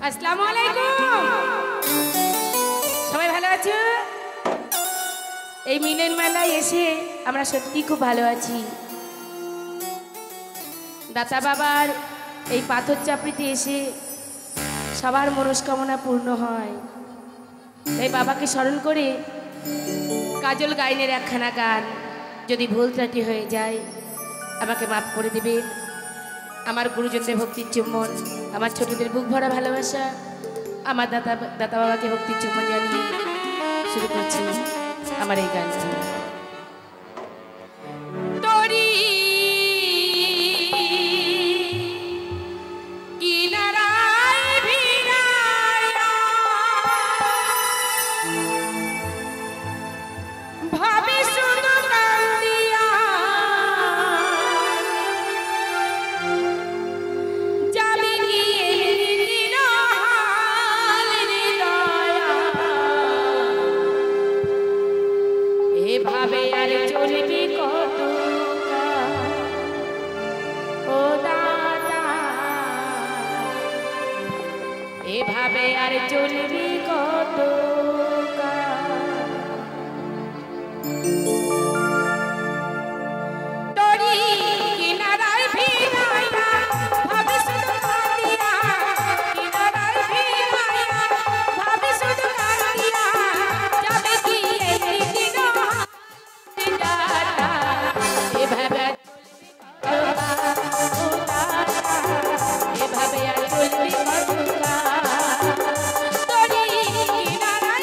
আসসালামু আলাইকুম। সবাই ভালো আছো? এই মিলন মেলায় এসে আমরা সত্যি খুব ভালো আছি। দাতা বাবার এই পাথর চাপড়িতে এসে সবার মনস্কামনা পূর্ণ হয়। তাই বাবাকে স্মরণ করে কাজল গাইনের একখানা গান, যদি ভুল ত্রুটি হয়ে যায় আমাকে মাফ করে দেবেন। আমার গুরুজনদের ভক্তির চুম্বন, আমার ছোটদের বুক ভরা ভালোবাসা, আমার দাতা বাবাকে ভক্তির চুম্বন জানিয়ে শুরু করছি আমার এই গানটি। এভাবে আর চলবি কত ও দাদা, এভাবে আর চলবি কত তোরি কিনারায় ভিড়াইয়া ভাবে শুধু কাঁদিয়া, কিনারায় ভিড়াইয়া ভাবে শুধু কাঁদিয়া, যাবে কি একদিন এভাবে এভাবে আর চলবি কতটা তোরি কিনারা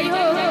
যাই হোক